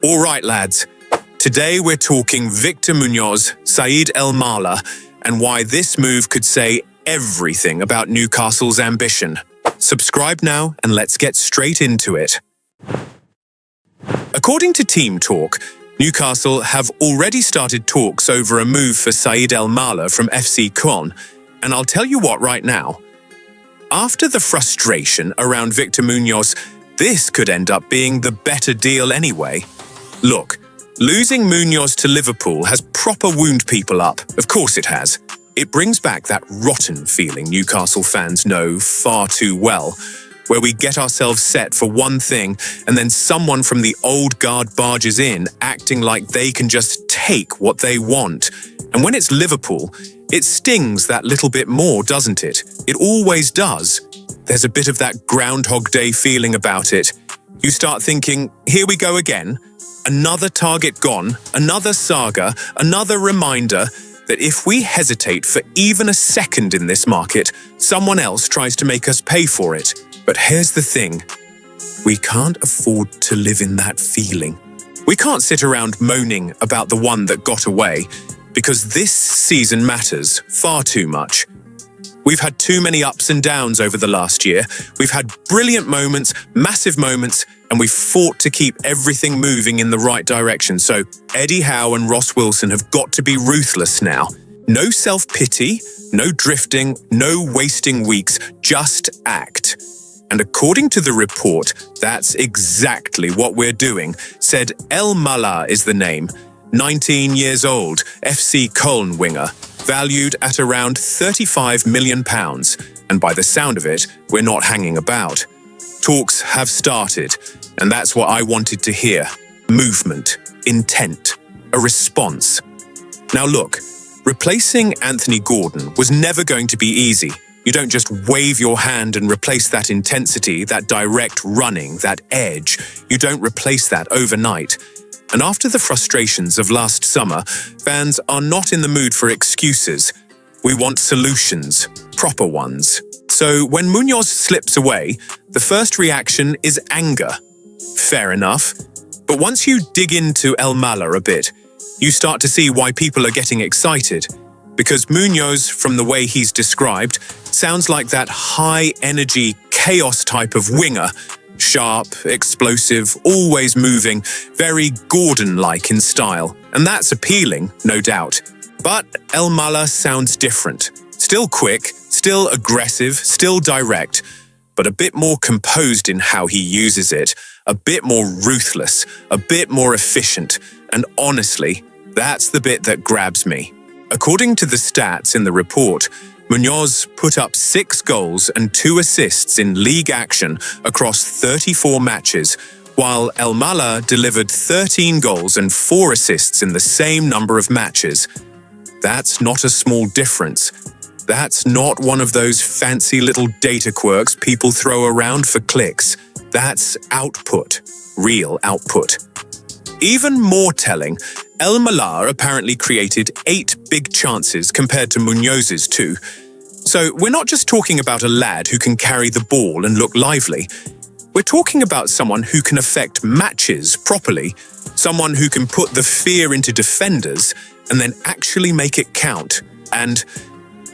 All right, lads. Today we're talking Victor Muñoz, Saïd El-Mala, and why this move could say everything about Newcastle's ambition. Subscribe now and let's get straight into it. According to Team Talk, Newcastle have already started talks over a move for Saïd El-Mala from FC Köln, and I'll tell you what right now. After the frustration around Victor Muñoz, this could end up being the better deal anyway. Look, losing Muñoz to Liverpool has proper wound people up. Of course it has. It brings back that rotten feeling Newcastle fans know far too well, where we get ourselves set for one thing and then someone from the old guard barges in, acting like they can just take what they want. And when it's Liverpool, it stings that little bit more, doesn't it? It always does. There's a bit of that Groundhog Day feeling about it. You start thinking, here we go again. Another target gone, another saga, another reminder that if we hesitate for even a second in this market, someone else tries to make us pay for it. But here's the thing. We can't afford to live in that feeling. We can't sit around moaning about the one that got away, because this season matters far too much. We've had too many ups and downs over the last year. We've had brilliant moments, massive moments, and we've fought to keep everything moving in the right direction. So Eddie Howe and Ross Wilson have got to be ruthless now. No self-pity, no drifting, no wasting weeks, just act. And according to the report, that's exactly what we're doing, said El-Mala is the name. 19 years old, FC Köln winger, valued at around £35 million. And by the sound of it, we're not hanging about. Talks have started, and that's what I wanted to hear. Movement, intent, a response. Now look, replacing Anthony Gordon was never going to be easy. You don't just wave your hand and replace that intensity, that direct running, that edge. You don't replace that overnight. And after the frustrations of last summer, fans are not in the mood for excuses. We want solutions, proper ones. So when Muñoz slips away, the first reaction is anger. Fair enough. But once you dig into El-Mala a bit, you start to see why people are getting excited. Because Muñoz, from the way he's described, sounds like that high-energy chaos type of winger. Sharp, explosive, always moving, very Gordon-like in style. And that's appealing, no doubt. But El-Mala sounds different. Still quick, still aggressive, still direct, but a bit more composed in how he uses it, a bit more ruthless, a bit more efficient. And honestly, that's the bit that grabs me. According to the stats in the report, Muñoz put up 6 goals and 2 assists in league action across 34 matches, while El-Mala delivered 13 goals and 4 assists in the same number of matches. That's not a small difference. That's not one of those fancy little data quirks people throw around for clicks. That's output, real output. Even more telling, El-Mala apparently created 8 big chances compared to Muñoz's 2. So we're not just talking about a lad who can carry the ball and look lively. We're talking about someone who can affect matches properly, someone who can put the fear into defenders and then actually make it count. And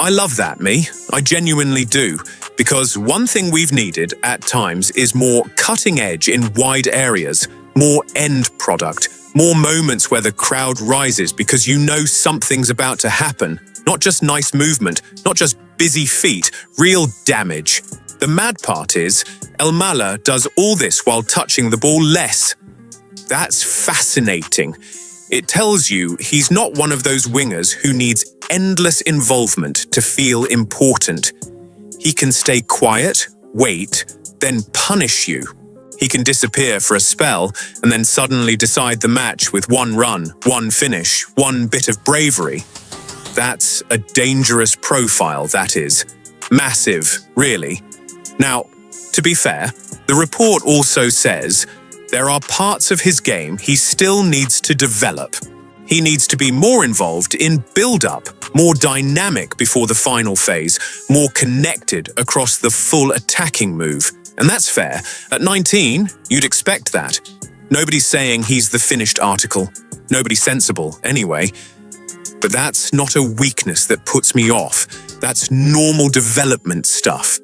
I love that, me. I genuinely do. Because one thing we've needed at times is more cutting edge in wide areas, more end product, more moments where the crowd rises because you know something's about to happen. Not just nice movement, not just busy feet, real damage. The mad part is, El-Mala does all this while touching the ball less. That's fascinating. It tells you he's not one of those wingers who needs endless involvement to feel important. He can stay quiet, wait, then punish you. He can disappear for a spell and then suddenly decide the match with one run, one finish, one bit of bravery. That's a dangerous profile, that is. Massive, really. Now, to be fair, the report also says there are parts of his game he still needs to develop. He needs to be more involved in build-up, more dynamic before the final phase, more connected across the full attacking move. And that's fair. At 19, you'd expect that. Nobody's saying he's the finished article. Nobody sensible, anyway. But that's not a weakness that puts me off. That's normal development stuff.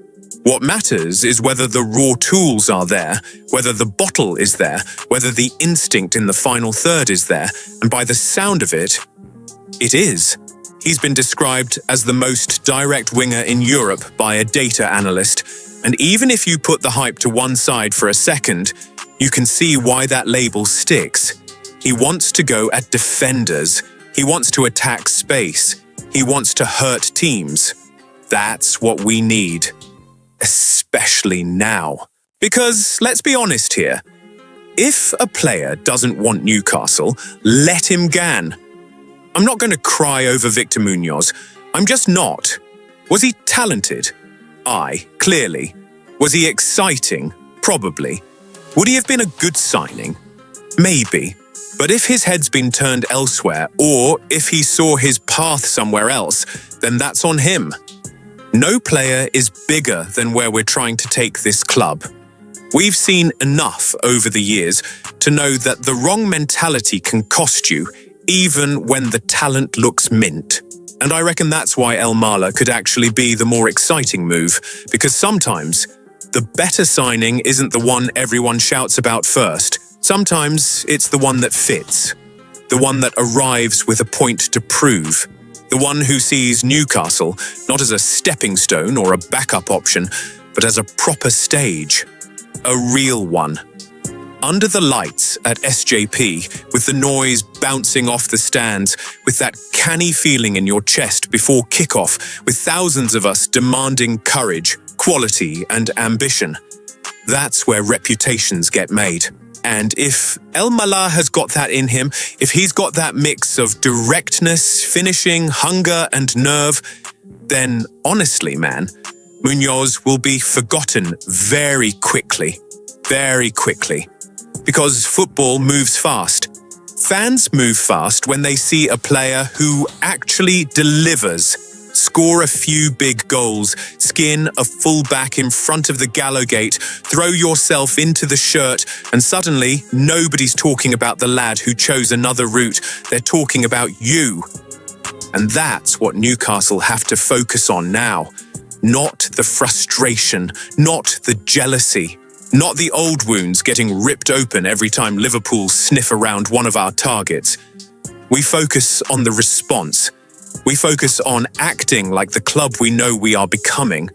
What matters is whether the raw tools are there, whether the bottle is there, whether the instinct in the final third is there, and by the sound of it, it is. He's been described as the most direct winger in Europe by a data analyst, and even if you put the hype to one side for a second, you can see why that label sticks. He wants to go at defenders. He wants to attack space. He wants to hurt teams. That's what we need. Especially now. Because, let's be honest here, if a player doesn't want Newcastle, let him gan. I'm not going to cry over Victor Muñoz. I'm just not. Was he talented? Aye, clearly. Was he exciting? Probably. Would he have been a good signing? Maybe. But if his head's been turned elsewhere, or if he saw his path somewhere else, then that's on him. No player is bigger than where we're trying to take this club. We've seen enough over the years to know that the wrong mentality can cost you, even when the talent looks mint. And I reckon that's why El Mala could actually be the more exciting move, because sometimes the better signing isn't the one everyone shouts about first. Sometimes it's the one that fits, the one that arrives with a point to prove, the one who sees Newcastle not as a stepping stone or a backup option, but as a proper stage, a real one. Under the lights at SJP, with the noise bouncing off the stands, with that canny feeling in your chest before kickoff, with thousands of us demanding courage, quality and ambition, that's where reputations get made. And if El Mala has got that in him, if he's got that mix of directness, finishing, hunger and nerve, then honestly, man, Muñoz will be forgotten very quickly. Very quickly. Because football moves fast. Fans move fast when they see a player who actually delivers. Score a few big goals, skin a fullback in front of the Gallowgate, throw yourself into the shirt, and suddenly nobody's talking about the lad who chose another route. They're talking about you. And that's what Newcastle have to focus on now. Not the frustration, not the jealousy, not the old wounds getting ripped open every time Liverpool sniff around one of our targets. We focus on the response. We focus on acting like the club we know we are becoming.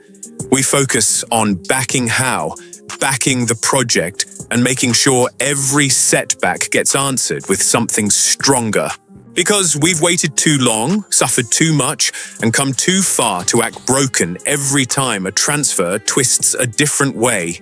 We focus on backing Howe, backing the project, and making sure every setback gets answered with something stronger. Because we've waited too long, suffered too much, and come too far to act broken every time a transfer twists a different way.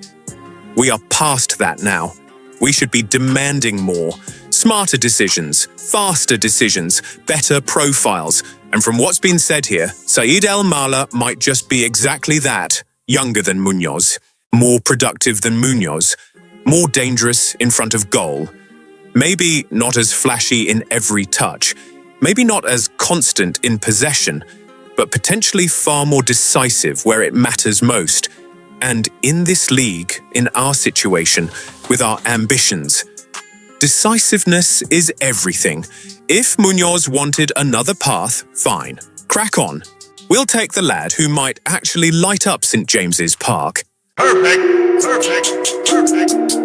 We are past that now. We should be demanding more. Smarter decisions, faster decisions, better profiles. And from what's been said here, Saïd El Mala might just be exactly that, younger than Muñoz, more productive than Muñoz, more dangerous in front of goal. Maybe not as flashy in every touch, maybe not as constant in possession, but potentially far more decisive where it matters most. And in this league, in our situation, with our ambitions, decisiveness is everything. If Muñoz wanted another path, fine. Crack on. We'll take the lad who might actually light up St. James's Park. Perfect, perfect, perfect.